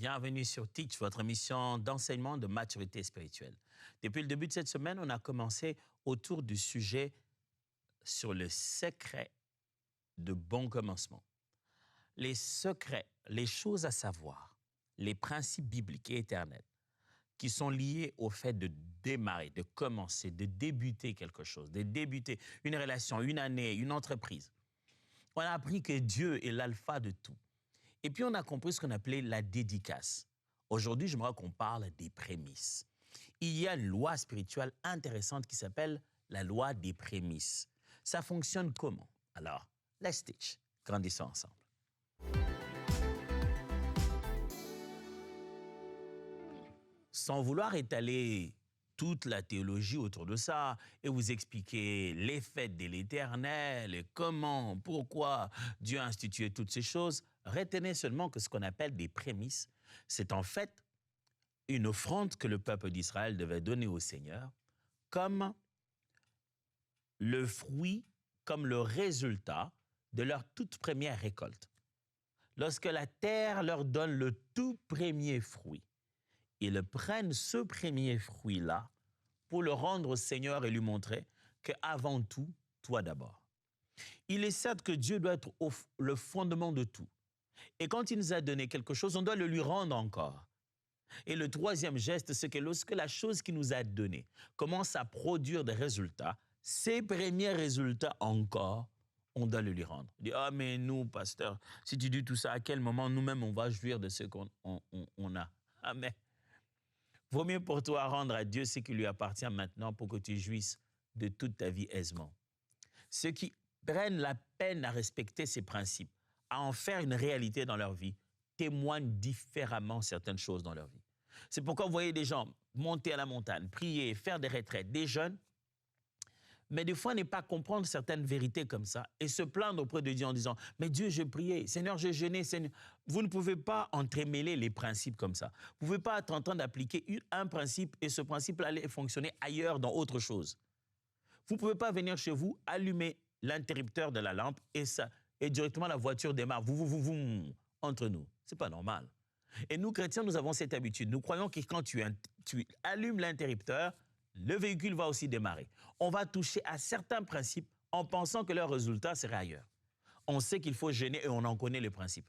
Bienvenue sur Teach, votre émission d'enseignement de maturité spirituelle. Depuis le début de cette semaine, on a commencé autour du sujet sur le secret de bon commencement. Les secrets, les choses à savoir, les principes bibliques et éternels qui sont liés au fait de démarrer, de commencer, de débuter quelque chose, de débuter une relation, une année, une entreprise. On a appris que Dieu est l'alpha de tout. Et puis, on a compris ce qu'on appelait la dédicace. Aujourd'hui, j'aimerais qu'on parle des prémices. Il y a une loi spirituelle intéressante qui s'appelle la loi des prémices. Ça fonctionne comment? Alors, let's teach. Grandissons ensemble. Sans vouloir étaler toute la théologie autour de ça et vous expliquer les fêtes de l'Éternel et comment, pourquoi Dieu a institué toutes ces choses, retenez seulement que ce qu'on appelle des prémices, c'est en fait une offrande que le peuple d'Israël devait donner au Seigneur comme le fruit, comme le résultat de leur toute première récolte. Lorsque la terre leur donne le tout premier fruit, ils prennent ce premier fruit-là pour le rendre au Seigneur et lui montrer qu'avant tout, toi d'abord. Il est certain que Dieu doit être le fondement de tout. Et quand il nous a donné quelque chose, on doit le lui rendre encore. Et le troisième geste, c'est que lorsque la chose qu'il nous a donnée commence à produire des résultats, ces premiers résultats encore, on doit le lui rendre. On dit, ah mais nous, pasteur, si tu dis tout ça, à quel moment nous-mêmes on va jouir de ce qu'on a? Ah mais, vaut mieux pour toi rendre à Dieu ce qui lui appartient maintenant pour que tu jouisses de toute ta vie aisément. Ceux qui prennent la peine à respecter ces principes, à en faire une réalité dans leur vie, témoignent différemment certaines choses dans leur vie. C'est pourquoi vous voyez des gens monter à la montagne, prier, faire des retraites, des jeûnes, mais des fois ne pas comprendre certaines vérités comme ça et se plaindre auprès de Dieu en disant « Mais Dieu, je priais, Seigneur, je jeûnais, Seigneur. » Vous ne pouvez pas entremêler les principes comme ça. Vous ne pouvez pas être en train d'appliquer un principe et ce principe allait fonctionner ailleurs dans autre chose. Vous ne pouvez pas venir chez vous, allumer l'interrupteur de la lampe et directement la voiture démarre entre nous. Ce n'est pas normal. Et nous, chrétiens, nous avons cette habitude. Nous croyons que quand tu allumes l'interrupteur, le véhicule va aussi démarrer. On va toucher à certains principes en pensant que leur résultat serait ailleurs. On sait qu'il faut jeûner et on en connaît les principes.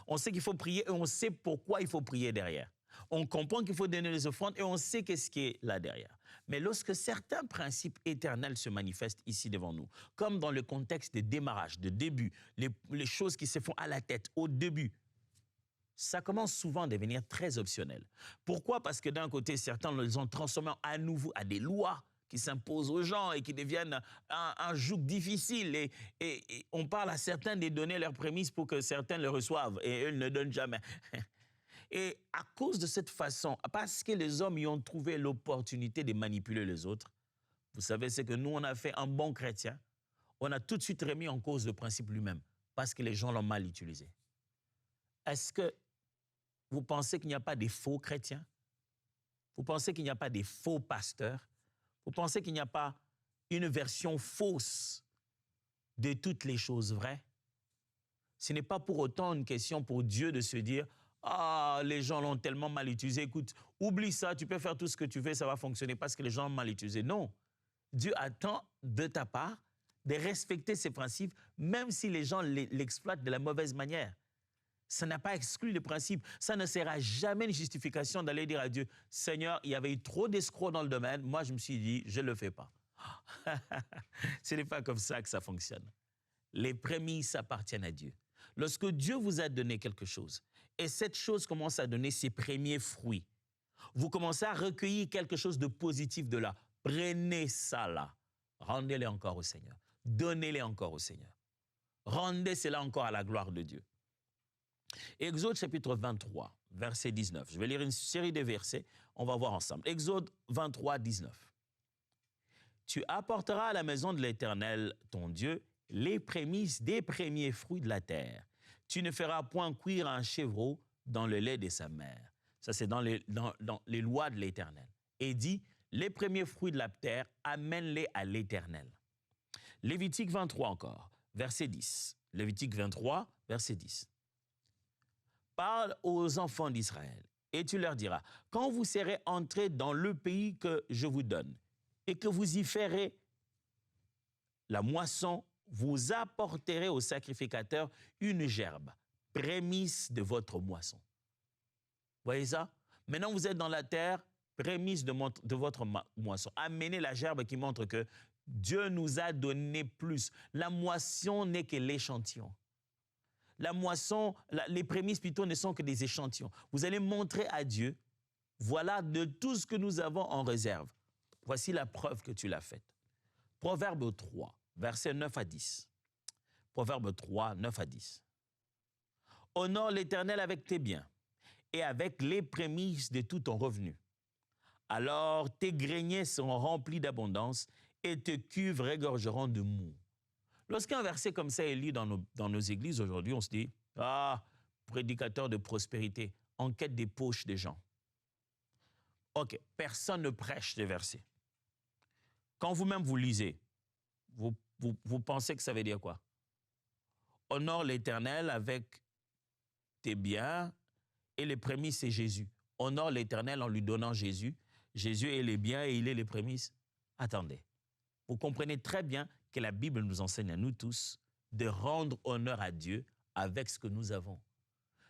On sait qu'il faut prier et on sait pourquoi il faut prier derrière. On comprend qu'il faut donner les offrandes et on sait qu'est-ce qui est là derrière. Mais lorsque certains principes éternels se manifestent ici devant nous, comme dans le contexte de démarrage, de début, les choses qui se font à la tête, au début, ça commence souvent à devenir très optionnel. Pourquoi? Parce que d'un côté, certains les ont transformés à nouveau à des lois qui s'imposent aux gens et qui deviennent un joug difficile. Et on parle à certains de donner leurs prémices pour que certains le reçoivent et eux ne donnent jamais. Et à cause de cette façon, parce que les hommes y ont trouvé l'opportunité de manipuler les autres, vous savez, c'est que nous, on a fait un bon chrétien. On a tout de suite remis en cause le principe lui-même parce que les gens l'ont mal utilisé. Est-ce que vous pensez qu'il n'y a pas des faux chrétiens? Vous pensez qu'il n'y a pas des faux pasteurs? Vous pensez qu'il n'y a pas une version fausse de toutes les choses vraies? Ce n'est pas pour autant une question pour Dieu de se dire « Ah, les gens l'ont tellement mal utilisé, écoute, oublie ça, tu peux faire tout ce que tu veux, ça va fonctionner parce que les gens l'ont mal utilisé. » Non, Dieu attend de ta part de respecter ces principes, même si les gens l'exploitent de la mauvaise manière. Ça n'a pas exclu le principe. Ça ne sera jamais une justification d'aller dire à Dieu, « Seigneur, il y avait eu trop d'escrocs dans le domaine, moi je me suis dit, je ne le fais pas. » Ce n'est pas comme ça que ça fonctionne. Les prémices appartiennent à Dieu. Lorsque Dieu vous a donné quelque chose, et cette chose commence à donner ses premiers fruits, vous commencez à recueillir quelque chose de positif de là. Prenez ça là. Rendez-les encore au Seigneur. Donnez-les encore au Seigneur. Rendez cela encore à la gloire de Dieu. Exode chapitre 23, verset 19. Je vais lire une série de versets, on va voir ensemble. Exode 23, 19. Tu apporteras à la maison de l'Éternel, ton Dieu, les prémices des premiers fruits de la terre. Tu ne feras point cuire un chevreau dans le lait de sa mère. Ça, c'est dans les lois de l'Éternel. Et dit, les premiers fruits de la terre, amène-les à l'Éternel. Lévitique 23 encore, verset 10. Lévitique 23, verset 10. parle aux enfants d'Israël et tu leur diras, quand vous serez entrés dans le pays que je vous donne et que vous y ferez la moisson, vous apporterez au sacrificateur une gerbe, prémisse de votre moisson. Voyez ça? Maintenant, vous êtes dans la terre, prémisse de votre moisson. Amenez la gerbe qui montre que Dieu nous a donné plus. La moisson n'est que l'échantillon. La moisson, les prémices plutôt ne sont que des échantillons. Vous allez montrer à Dieu, voilà de tout ce que nous avons en réserve. Voici la preuve que tu l'as faite. Proverbe 3, versets 9 à 10. Proverbe 3, 9 à 10. Honore l'Éternel avec tes biens et avec les prémices de tout ton revenu. Alors tes greniers seront remplis d'abondance et tes cuves régorgeront de mou. Lorsqu'un verset comme ça est lu dans nos églises aujourd'hui, on se dit « Ah, prédicateur de prospérité, en quête des poches des gens. » Ok, personne ne prêche ce verset. Quand vous-même vous lisez, vous pensez que ça veut dire quoi? Honore l'Éternel avec tes biens et les prémices, c'est Jésus. Honore l'Éternel en lui donnant Jésus. Jésus est les biens et il est les prémices. Attendez, vous comprenez très bien que la Bible nous enseigne à nous tous de rendre honneur à Dieu avec ce que nous avons.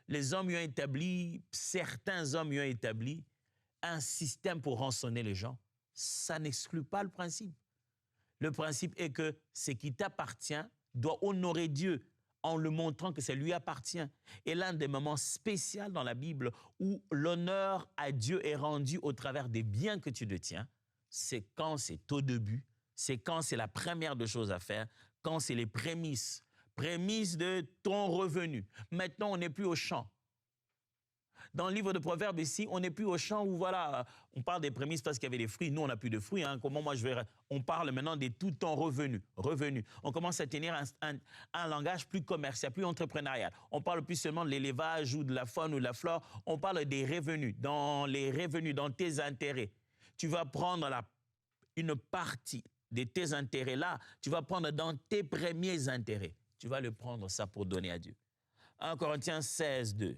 Les hommes y ont établi, certains hommes y ont établi un système pour rançonner les gens. Ça n'exclut pas le principe. Le principe est que ce qui t'appartient doit honorer Dieu en le montrant que ça lui appartient. Et l'un des moments spéciaux dans la Bible où l'honneur à Dieu est rendu au travers des biens que tu détiens, c'est quand c'est au début, c'est quand c'est la première des choses à faire, quand c'est les prémices de ton revenu. Maintenant, on n'est plus au champ. Dans le livre de Proverbes ici, on n'est plus au champ où voilà, on parle des prémices parce qu'il y avait des fruits. Nous, on n'a plus de fruits. Hein. Comment moi je vais... On parle maintenant de tout ton revenu. On commence à tenir un langage plus commercial, plus entrepreneurial. On parle plus seulement de l'élevage ou de la faune ou de la flore. On parle des revenus. Dans les revenus, dans tes intérêts, tu vas prendre une partie de tes intérêts-là, tu vas prendre dans tes premiers intérêts. Tu vas le prendre ça pour donner à Dieu. 1 Corinthiens 16, 2.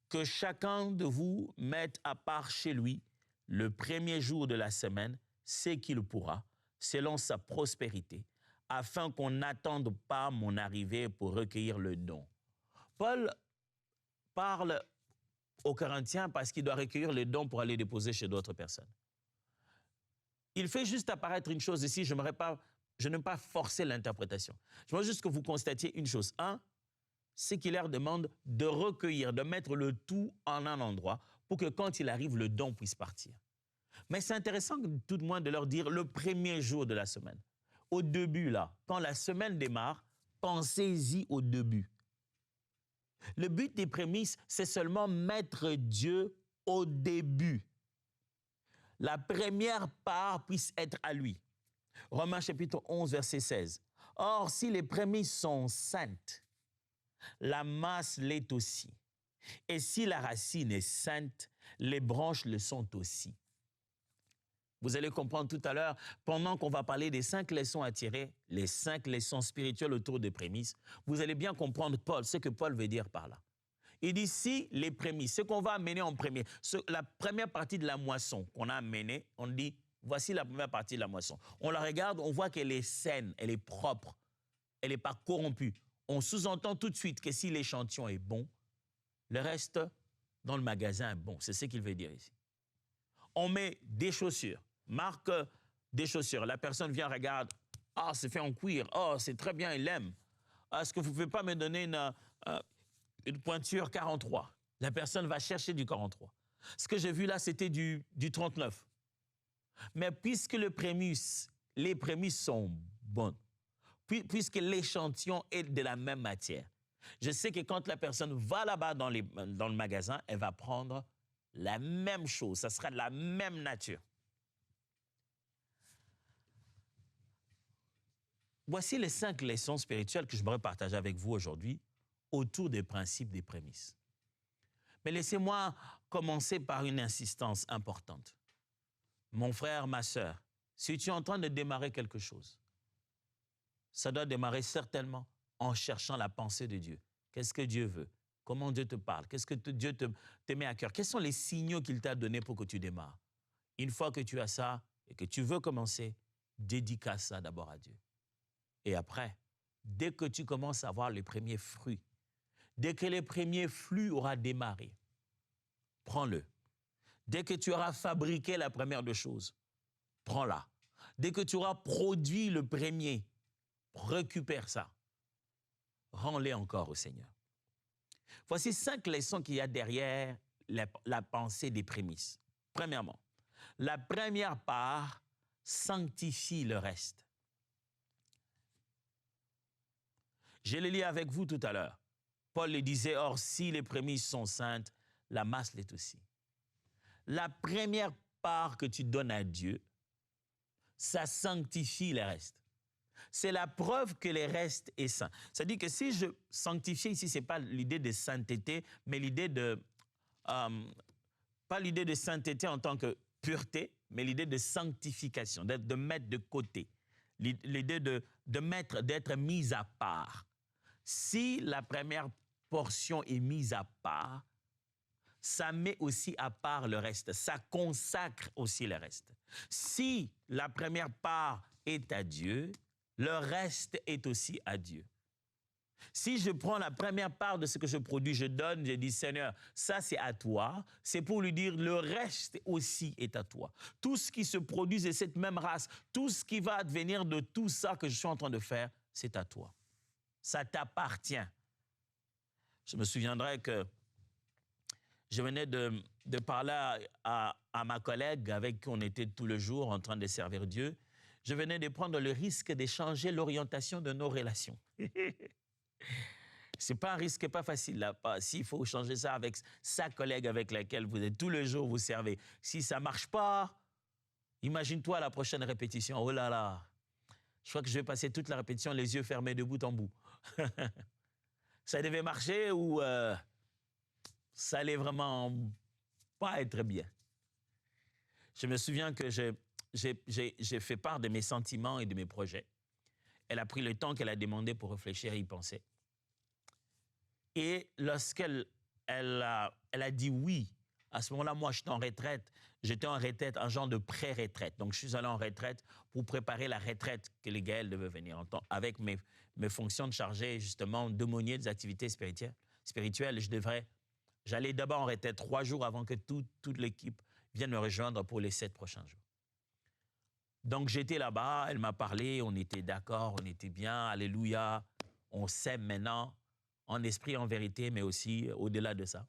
Que chacun de vous mette à part chez lui le premier jour de la semaine, ce qu'il pourra, selon sa prospérité, afin qu'on n'attende pas mon arrivée pour recueillir le don. Paul parle aux Corinthiens parce qu'il doit recueillir le don pour aller déposer chez d'autres personnes. Il fait juste apparaître une chose ici, je n'aime pas forcer l'interprétation. Je veux juste que vous constatiez une chose. C'est qu'il leur demande de recueillir, de mettre le tout en un endroit pour que quand il arrive, le don puisse partir. Mais c'est intéressant tout de moins de leur dire le premier jour de la semaine. Au début, là, quand la semaine démarre, pensez-y au début. Le but des prémices, c'est seulement mettre Dieu au début. La première part puisse être à lui. Romains chapitre 11, verset 16. Or, si les prémices sont saintes, la masse l'est aussi. Et si la racine est sainte, les branches le sont aussi. Vous allez comprendre tout à l'heure, pendant qu'on va parler des 5 leçons à tirer, les 5 leçons spirituelles autour des prémices, vous allez bien comprendre ce que Paul veut dire par là. Il dit, si les prémices, ce qu'on va amener en premier, la première partie de la moisson qu'on a amenée, on dit, voici la première partie de la moisson. On la regarde, on voit qu'elle est saine, elle est propre, elle n'est pas corrompue. On sous-entend tout de suite que si l'échantillon est bon, le reste dans le magasin est bon. C'est ce qu'il veut dire ici. On met des chaussures, marque des chaussures. La personne vient, regarde, ah, c'est fait en cuir, oh, c'est très bien, il aime. Est-ce que vous ne pouvez pas me donner une pointure 43? La personne va chercher du 43. Ce que j'ai vu là, c'était du 39. Mais puisque les prémices sont bonnes, puisque l'échantillon est de la même matière. Je sais que quand la personne va là-bas dans le magasin, elle va prendre la même chose, ça sera de la même nature. Voici les 5 leçons spirituelles que je voudrais partager avec vous aujourd'hui autour des principes des prémices. Mais laissez-moi commencer par une insistance importante. Mon frère, ma sœur, si tu es en train de démarrer quelque chose, ça doit démarrer certainement en cherchant la pensée de Dieu. Qu'est-ce que Dieu veut? comment Dieu te parle, qu'est-ce que Dieu te met à cœur, quels sont les signaux qu'il t'a donnés pour que tu démarres. Une fois que tu as ça et que tu veux commencer, dédicace ça d'abord à Dieu. Et après, dès que tu commences à voir les premiers fruits, dès que les premiers flux auront démarré, prends-le. Dès que tu auras fabriqué la première des choses, prends-la. Dès que tu auras produit le premier, récupère ça. Rends-les encore au Seigneur. Voici 5 leçons qu'il y a derrière la pensée des prémices. Premièrement, la première part sanctifie le reste. Je l'ai lu avec vous tout à l'heure. Paul le disait, or si les prémices sont saintes, la masse l'est aussi. La première part que tu donnes à Dieu, ça sanctifie le reste. C'est la preuve que le reste est saint. C'est-à-dire que si je sanctifie ici, ce n'est pas l'idée de sainteté, mais l'idée de... pas l'idée de sainteté en tant que pureté, mais l'idée de sanctification, de mettre de côté. L'idée d'être mise à part. Si la première portion est mise à part, ça met aussi à part le reste. Ça consacre aussi le reste. Si la première part est à Dieu, le reste est aussi à Dieu. Si je prends la première part de ce que je produis, je donne, je dis, Seigneur, ça c'est à toi, c'est pour lui dire, le reste aussi est à toi. Tout ce qui se produit de cette même race, tout ce qui va advenir de tout ça que je suis en train de faire, c'est à toi. Ça t'appartient. Je me souviendrai que je venais de parler à ma collègue avec qui on était tout le jour en train de servir Dieu. Je venais de prendre le risque de changer l'orientation de nos relations. Ce n'est pas un risque pas facile. Là. S'il faut changer ça avec sa collègue avec laquelle vous êtes tout le jour, vous servez. Si ça ne marche pas, imagine-toi la prochaine répétition. Oh là là, je crois que je vais passer toute la répétition les yeux fermés de bout en bout. Ça devait marcher ou ça allait vraiment pas être bien. Je me souviens que j'ai fait part de mes sentiments et de mes projets. Elle a pris le temps qu'elle a demandé pour réfléchir et y penser. Et lorsqu'elle a dit oui, à ce moment-là, moi, j'étais en retraite, un genre de pré-retraite. Donc, je suis allé en retraite pour préparer la retraite que les Gaëls devaient venir en temps. Avec mes fonctions de chargé, justement, d'aumônier des activités spirituelles, j'allais d'abord en retraite 3 jours avant que toute l'équipe vienne me rejoindre pour les 7 prochains jours. Donc, j'étais là-bas, elle m'a parlé, on était d'accord, on était bien, alléluia, on s'aime maintenant, en esprit, en vérité, mais aussi au-delà de ça.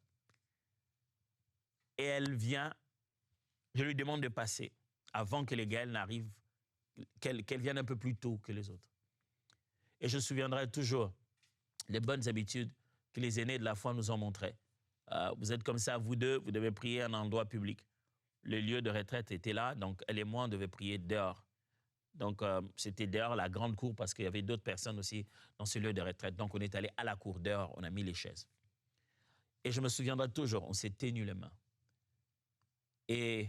Et elle vient, je lui demande de passer avant que les Gaëls n'arrivent, qu'elle vienne un peu plus tôt que les autres. Et je me souviendrai toujours les bonnes habitudes que les aînés de la foi nous ont montrées. Vous êtes comme ça, vous deux, vous devez prier à un endroit public. Le lieu de retraite était là, donc elle et moi, on devait prier dehors. Donc, c'était dehors, la grande cour, parce qu'il y avait d'autres personnes aussi dans ce lieu de retraite. Donc, on est allé à la cour dehors, on a mis les chaises. Et je me souviendrai toujours, on s'est tenu les mains. Et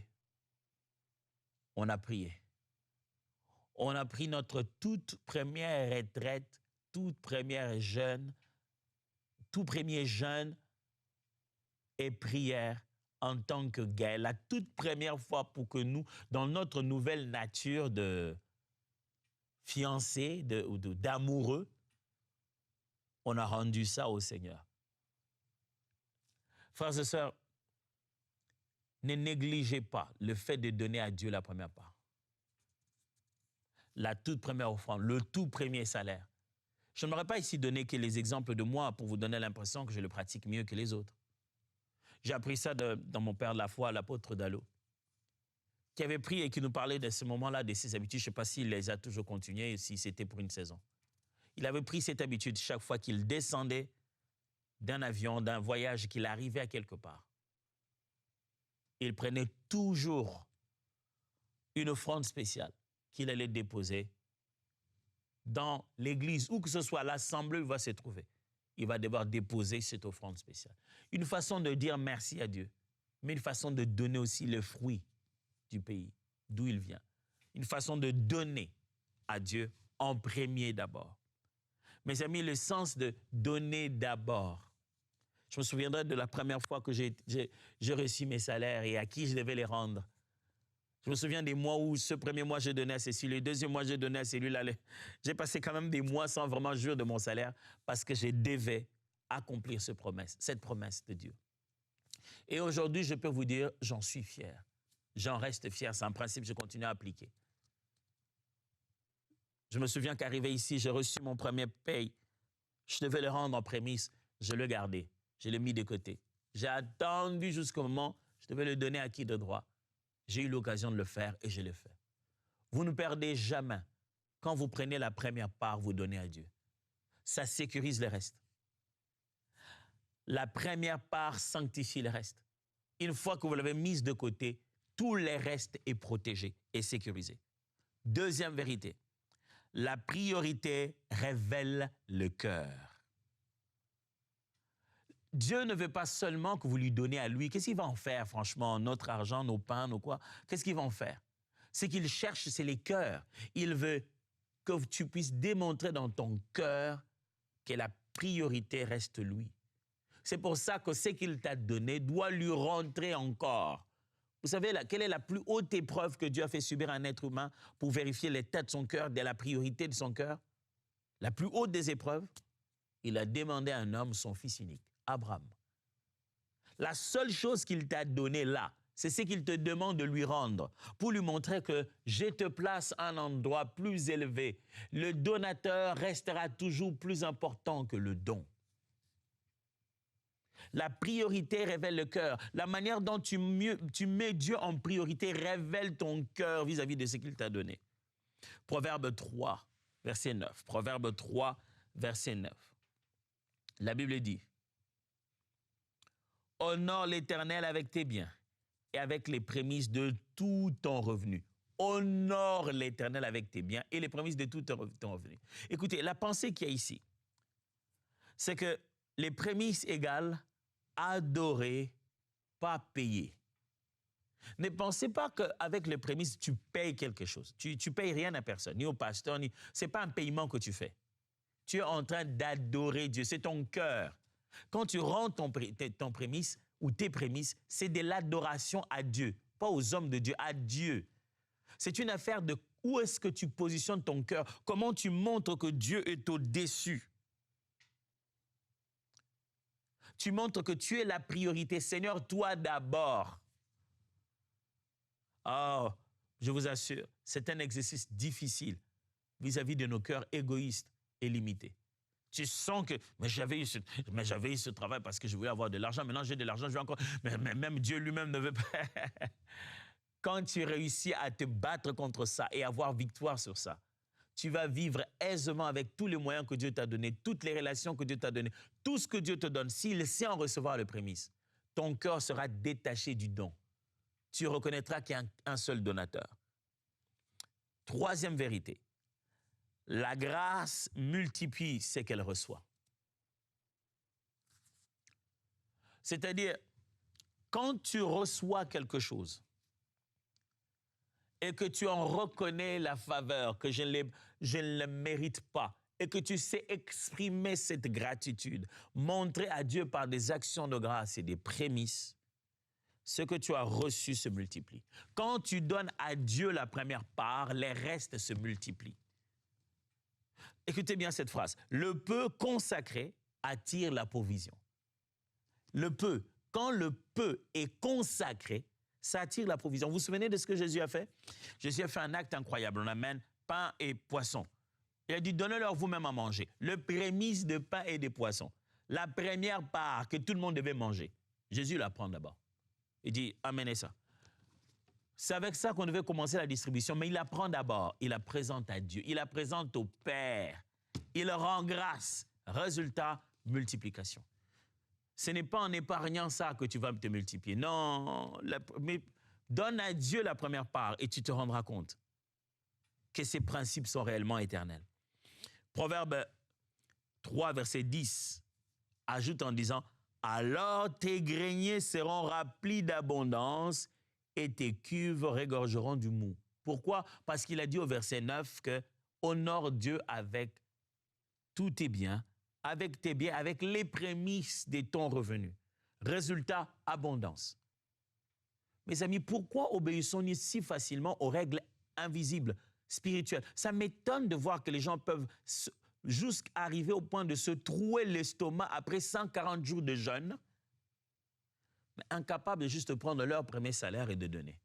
on a prié. On a pris notre toute première retraite, toute première jeûne, tout premier jeûne et prière en tant que Gaël. La toute première fois pour que nous, dans notre nouvelle nature de fiancés ou d'amoureux, on a rendu ça au Seigneur. Frères et sœurs, ne négligez pas le fait de donner à Dieu la première part. La toute première offrande, le tout premier salaire. Je n'aurais pas ici donné que les exemples de moi pour vous donner l'impression que je le pratique mieux que les autres. J'ai appris ça dans mon père de la foi, l'apôtre Dallo, qui avait pris et qui nous parlait de ce moment-là, de ses habitudes. Je ne sais pas s'il les a toujours continuées, si c'était pour une saison. Il avait pris cette habitude chaque fois qu'il descendait d'un avion, d'un voyage, qu'il arrivait à quelque part. Il prenait toujours une offrande spéciale qu'il allait déposer dans l'église, où que ce soit l'assemblée où il va se trouver. Il va devoir déposer cette offrande spéciale. Une façon de dire merci à Dieu, mais une façon de donner aussi le fruit du pays, d'où il vient. Une façon de donner à Dieu en premier d'abord. Mes amis, le sens de donner d'abord. Je me souviendrai de la première fois que j'ai reçu mes salaires et à qui je devais les rendre. Je me souviens des mois où ce premier mois, je donnais à Cécile, le deuxième mois, je donnais à celui-là. J'ai passé quand même des mois sans vraiment jouir de mon salaire parce que je devais accomplir cette promesse de Dieu. Et aujourd'hui, je peux vous dire, j'en suis fier. J'en reste fier. C'est un principe que je continue à appliquer. Je me souviens qu'arrivé ici, j'ai reçu mon premier paye. Je devais le rendre en prémisse. Je le gardais. Je l'ai mis de côté. J'ai attendu jusqu'au moment où je devais le donner à qui de droit. J'ai eu l'occasion de le faire et je l'ai fait. Vous ne perdez jamais. Quand vous prenez la première part, vous donnez à Dieu. Ça sécurise le reste. La première part sanctifie le reste. Une fois que vous l'avez mise de côté, tout le reste est protégé et sécurisé. Deuxième vérité, la priorité révèle le cœur. Dieu ne veut pas seulement que vous lui donnez à lui. Qu'est-ce qu'il va en faire, franchement, notre argent, nos pains, nos quoi? Qu'est-ce qu'il va en faire? Ce qu'il cherche, c'est les cœurs. Il veut que tu puisses démontrer dans ton cœur que la priorité reste lui. C'est pour ça que ce qu'il t'a donné doit lui rentrer encore. Vous savez, quelle est la plus haute épreuve que Dieu a fait subir à un être humain pour vérifier l'état de son cœur, de la priorité de son cœur? La plus haute des épreuves, il a demandé à un homme son fils unique, Abraham. La seule chose qu'il t'a donnée là, c'est ce qu'il te demande de lui rendre pour lui montrer que je te place à un endroit plus élevé. Le donateur restera toujours plus important que le don. La priorité révèle le cœur. La manière dont tu mets Dieu en priorité révèle ton cœur vis-à-vis de ce qu'il t'a donné. Proverbe 3, verset 9. Proverbe 3, verset 9. La Bible dit, « Honore l'Éternel avec tes biens et avec les prémices de tout ton revenu. » Honore l'Éternel avec tes biens et les prémices de tout ton revenu. Écoutez, la pensée qu'il y a ici, c'est que les prémices égales adorer, pas payer. Ne pensez pas qu'avec les prémices, tu payes quelque chose. Tu ne payes rien à personne, ni au pasteur, ce n'est pas un paiement que tu fais. Tu es en train d'adorer Dieu, c'est ton cœur. Quand tu rends ton prémisse ou tes prémices, c'est de l'adoration à Dieu, pas aux hommes de Dieu, à Dieu. C'est une affaire de où est-ce que tu positionnes ton cœur, comment tu montres que Dieu est au-dessus. Tu montres que tu es la priorité. Seigneur, toi d'abord. Oh, je vous assure, c'est un exercice difficile vis-à-vis de nos cœurs égoïstes et limités. Tu sens que, mais j'avais eu ce travail parce que je voulais avoir de l'argent. Maintenant, j'ai de l'argent, je vais encore. Mais même Dieu lui-même ne veut pas. Quand tu réussis à te battre contre ça et avoir victoire sur ça, tu vas vivre aisément avec tous les moyens que Dieu t'a donnés, toutes les relations que Dieu t'a données, tout ce que Dieu te donne. S'il sait en recevoir les prémices, ton cœur sera détaché du don. Tu reconnaîtras qu'il y a un seul donateur. Troisième vérité, la grâce multiplie ce qu'elle reçoit. C'est-à-dire, quand tu reçois quelque chose et que tu en reconnais la faveur, que je ne le mérite pas, et que tu sais exprimer cette gratitude, montrer à Dieu par des actions de grâce et des prémices, ce que tu as reçu se multiplie. Quand tu donnes à Dieu la première part, les restes se multiplient. Écoutez bien cette phrase. Le peu consacré attire la provision. Le peu, quand le peu est consacré, ça attire la provision. Vous vous souvenez de ce que Jésus a fait? Jésus a fait un acte incroyable. On amène pain et poisson. Il a dit, donnez-leur vous-même à manger. Le prémisse de pain et de poisson. La première part que tout le monde devait manger. Jésus la prend d'abord. Il dit, amenez ça. C'est avec ça qu'on devait commencer la distribution, mais il la prend d'abord. Il la présente à Dieu. Il la présente au Père. Il rend grâce. Résultat, multiplication. Ce n'est pas en épargnant ça que tu vas te multiplier. Non, mais donne à Dieu la première part et tu te rendras compte que ces principes sont réellement éternels. Proverbe 3, verset 10, ajoute en disant, « Alors tes greniers seront remplis d'abondance et tes cuves regorgeront du mou. » Pourquoi? Parce qu'il a dit au verset 9 que « Honore Dieu avec tous tes biens avec tes biens, avec les prémices de ton revenu. Résultat, abondance. Mes amis, pourquoi obéissons-nous si facilement aux règles invisibles, spirituelles? Ça m'étonne de voir que les gens peuvent jusqu'à arriver au point de se trouer l'estomac après 140 jours de jeûne, mais incapables de juste prendre leur premier salaire et de donner.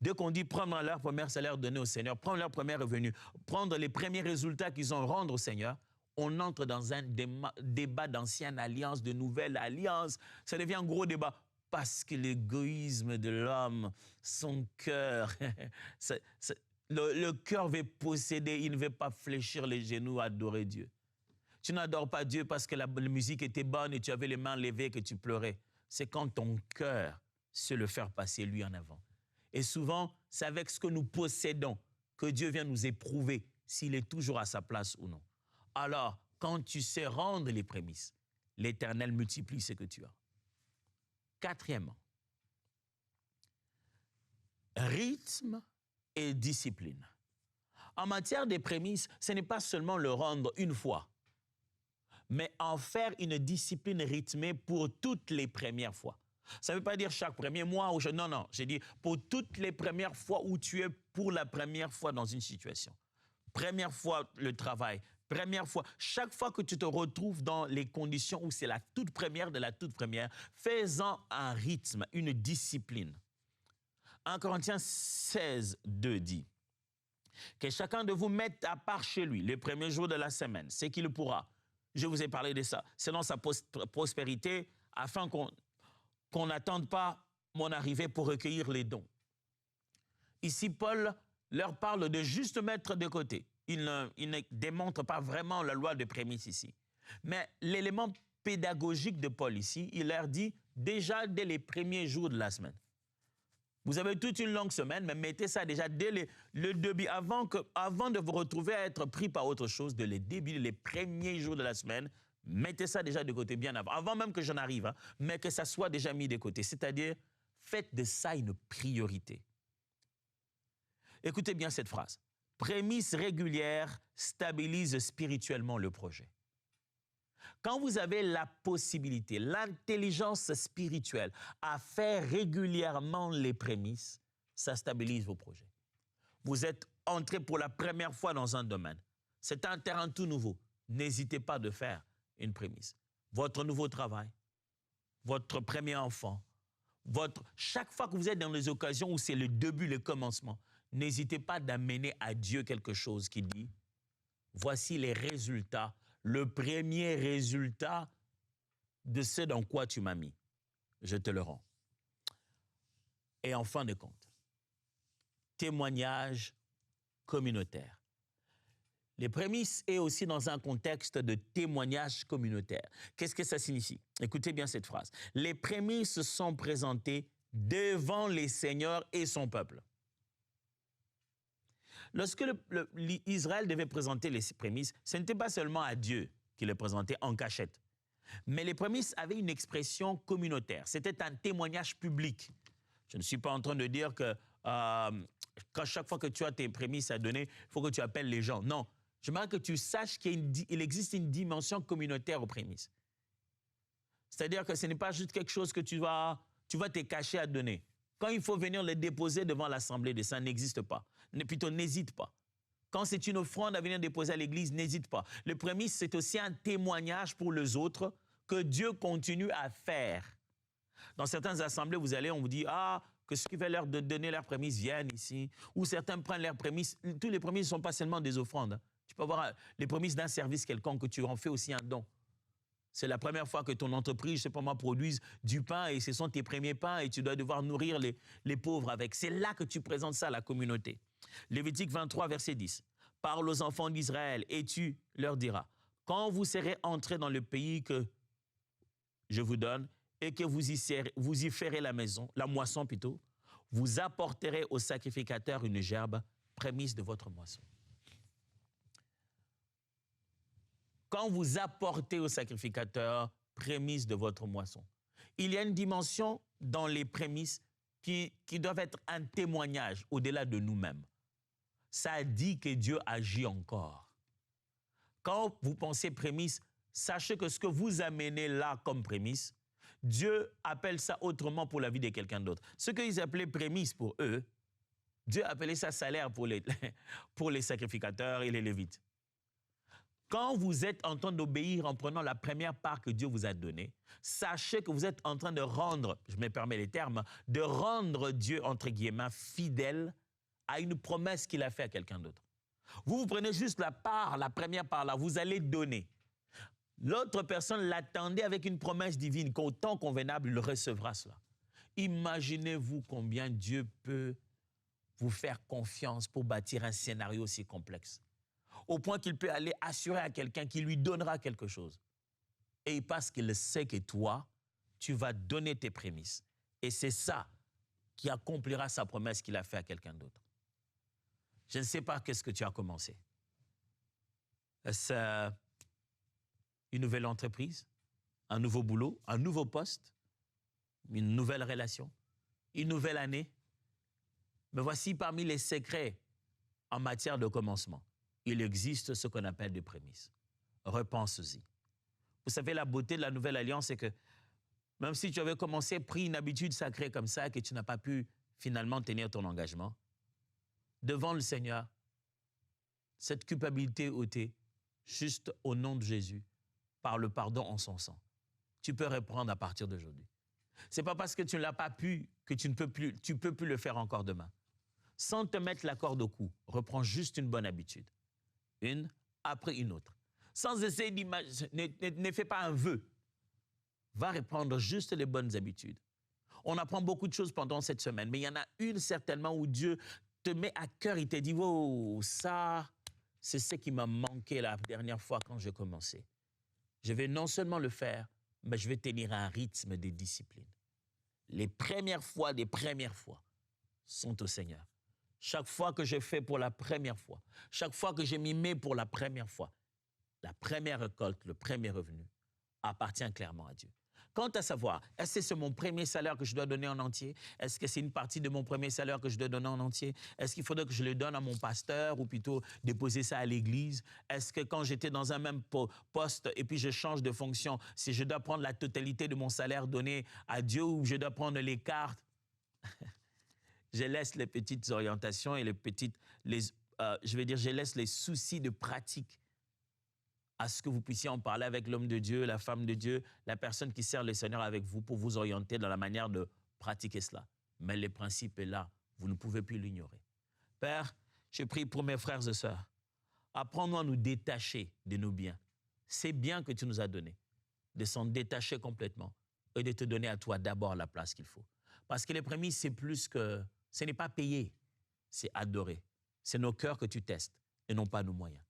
Dès qu'on dit prendre leur premier salaire, donner au Seigneur, prendre leur premier revenu, prendre les premiers résultats qu'ils ont, rendre au Seigneur, on entre dans un débat d'ancienne alliance, de nouvelle alliance. Ça devient un gros débat parce que l'égoïsme de l'homme, son cœur, le cœur veut posséder, il ne veut pas fléchir les genoux, adorer Dieu. Tu n'adores pas Dieu parce que la musique était bonne et tu avais les mains levées et que tu pleurais. C'est quand ton cœur sait le faire passer lui en avant. Et souvent, c'est avec ce que nous possédons que Dieu vient nous éprouver s'il est toujours à sa place ou non. Alors, quand tu sais rendre les prémices, l'Éternel multiplie ce que tu as. Quatrièmement, rythme et discipline. En matière des prémices, ce n'est pas seulement le rendre une fois, mais en faire une discipline rythmée pour toutes les premières fois. Ça ne veut pas dire chaque premier mois ou non, non. J'ai dit pour toutes les premières fois où tu es pour la première fois dans une situation. Première fois le travail, première fois. Chaque fois que tu te retrouves dans les conditions où c'est la toute première de la toute première, fais-en un rythme, une discipline. 1 Corinthiens 16, 2 dit que chacun de vous mette à part chez lui le premier jour de la semaine, c'est qu'il pourra. Je vous ai parlé de ça. Selon sa prospérité, afin qu'on n'attende pas mon arrivée pour recueillir les dons. Ici, Paul leur parle de juste mettre de côté. Il ne démontre pas vraiment la loi de prémices ici. Mais l'élément pédagogique de Paul ici, il leur dit déjà dès les premiers jours de la semaine. Vous avez toute une longue semaine, mais mettez ça déjà dès le début, avant de vous retrouver à être pris par autre chose, dès le début, les premiers jours de la semaine, mettez ça déjà de côté bien avant même que j'en arrive, hein, mais que ça soit déjà mis de côté. C'est-à-dire, faites de ça une priorité. Écoutez bien cette phrase. Prémices régulières stabilisent spirituellement le projet. Quand vous avez la possibilité, l'intelligence spirituelle à faire régulièrement les prémices, ça stabilise vos projets. Vous êtes entré pour la première fois dans un domaine. C'est un terrain tout nouveau. N'hésitez pas de faire une prémisse. Votre nouveau travail, votre premier enfant, chaque fois que vous êtes dans les occasions où c'est le début, le commencement, n'hésitez pas d'amener à Dieu quelque chose qui dit, voici les résultats, le premier résultat de ce dans quoi tu m'as mis. Je te le rends. Et en fin de compte, témoignage communautaire. Les prémices est aussi dans un contexte de témoignage communautaire. Qu'est-ce que ça signifie? Écoutez bien cette phrase. Les prémices sont présentées devant les seigneurs et son peuple. Lorsque Israël devait présenter les prémices, ce n'était pas seulement à Dieu qu'il les présentait en cachette. Mais les prémices avaient une expression communautaire. C'était un témoignage public. Je ne suis pas en train de dire que chaque fois que tu as tes prémices à donner, il faut que tu appelles les gens. Non. J'aimerais que tu saches qu'il existe une dimension communautaire aux prémices. C'est-à-dire que ce n'est pas juste quelque chose que tu vas te cacher à donner. Quand il faut venir le déposer devant l'Assemblée de ça, n'existe pas. Plutôt, n'hésite pas. Quand c'est une offrande à venir déposer à l'Église, n'hésite pas. Le prémisse, c'est aussi un témoignage pour les autres que Dieu continue à faire. Dans certaines assemblées, vous allez, on vous dit, que ceux qui veulent leur donner leurs prémices viennent ici. Ou certains prennent leurs prémices. Tous les prémices ne sont pas seulement des offrandes. Tu peux avoir les prémices d'un service quelconque que tu en fais aussi un don. C'est la première fois que ton entreprise, je ne sais pas moi, produise du pain et ce sont tes premiers pains et tu dois devoir nourrir les pauvres avec. C'est là que tu présentes ça à la communauté. Lévitique 23, verset 10. Parle aux enfants d'Israël et tu leur diras, quand vous serez entrés dans le pays que je vous donne et que vous y ferez la moisson plutôt, vous apporterez au sacrificateur une gerbe, prémisse de votre moisson. Quand vous apportez au sacrificateur prémisse de votre moisson, il y a une dimension dans les prémices qui doivent être un témoignage au-delà de nous-mêmes. Ça dit que Dieu agit encore. Quand vous pensez prémisse, sachez que ce que vous amenez là comme prémisse, Dieu appelle ça autrement pour la vie de quelqu'un d'autre. Ce qu'ils appelaient prémisse pour eux, Dieu appelait ça salaire pour les sacrificateurs et les lévites. Quand vous êtes en train d'obéir en prenant la première part que Dieu vous a donnée, sachez que vous êtes en train de rendre, je me permets les termes, de rendre Dieu, entre guillemets, fidèle à une promesse qu'il a faite à quelqu'un d'autre. Vous prenez juste la part, la première part là, vous allez donner. L'autre personne l'attendait avec une promesse divine qu'au temps convenable, il recevra cela. Imaginez-vous combien Dieu peut vous faire confiance pour bâtir un scénario aussi complexe. Au point qu'il peut aller assurer à quelqu'un qu'il lui donnera quelque chose. Et parce qu'il sait que toi, tu vas donner tes prémices. Et c'est ça qui accomplira sa promesse qu'il a faite à quelqu'un d'autre. Je ne sais pas qu'est-ce que tu as commencé. Est-ce une nouvelle entreprise, un nouveau boulot, un nouveau poste, une nouvelle relation, une nouvelle année? Mais voici parmi les secrets en matière de commencement. Il existe ce qu'on appelle des prémices. Repense-y. Vous savez, la beauté de la nouvelle alliance, c'est que même si tu avais commencé, pris une habitude sacrée comme ça, et que tu n'as pas pu finalement tenir ton engagement, devant le Seigneur, cette culpabilité ôtée, juste au nom de Jésus, par le pardon en son sang, tu peux reprendre à partir d'aujourd'hui. Ce n'est pas parce que tu ne l'as pas pu que tu peux plus le faire encore demain. Sans te mettre la corde au cou, reprends juste une bonne habitude. Une après une autre. Sans essayer d'imaginer, ne fais pas un vœu. Va reprendre juste les bonnes habitudes. On apprend beaucoup de choses pendant cette semaine, mais il y en a une certainement où Dieu te met à cœur, il te dit, oh, ça, c'est ce qui m'a manqué la dernière fois quand j'ai commencé. Je vais non seulement le faire, mais je vais tenir un rythme de discipline. Les premières fois sont au Seigneur. Chaque fois que je fais pour la première fois, chaque fois que je m'y mets pour la première fois, la première récolte, le premier revenu appartient clairement à Dieu. Quant à savoir, est-ce que c'est mon premier salaire que je dois donner en entier? Est-ce que c'est une partie de mon premier salaire que je dois donner en entier? Est-ce qu'il faudrait que je le donne à mon pasteur ou plutôt déposer ça à l'église? Est-ce que quand j'étais dans un même poste et puis je change de fonction, si je dois prendre la totalité de mon salaire donné à Dieu ou je dois prendre les cartes? Je laisse les petites orientations et je laisse les soucis de pratique à ce que vous puissiez en parler avec l'homme de Dieu, la femme de Dieu, la personne qui sert le Seigneur avec vous pour vous orienter dans la manière de pratiquer cela. Mais le principe est là, vous ne pouvez plus l'ignorer. Père, je prie pour mes frères et sœurs. Apprends-nous à nous détacher de nos biens. Ces biens que tu nous as donnés, de s'en détacher complètement et de te donner à toi d'abord la place qu'il faut. Parce que les prémices, c'est plus que... Ce n'est pas payer, c'est adorer. C'est nos cœurs que tu testes et non pas nos moyens.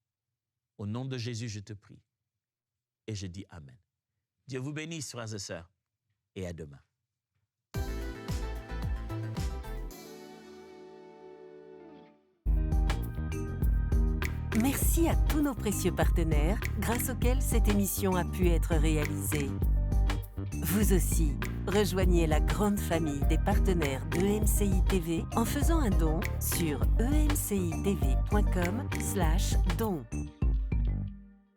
Au nom de Jésus, je te prie et je dis Amen. Dieu vous bénisse, frères et sœurs, et à demain. Merci à tous nos précieux partenaires grâce auxquels cette émission a pu être réalisée. Vous aussi, rejoignez la grande famille des partenaires d'EMCI TV en faisant un don sur emcitv.com/don.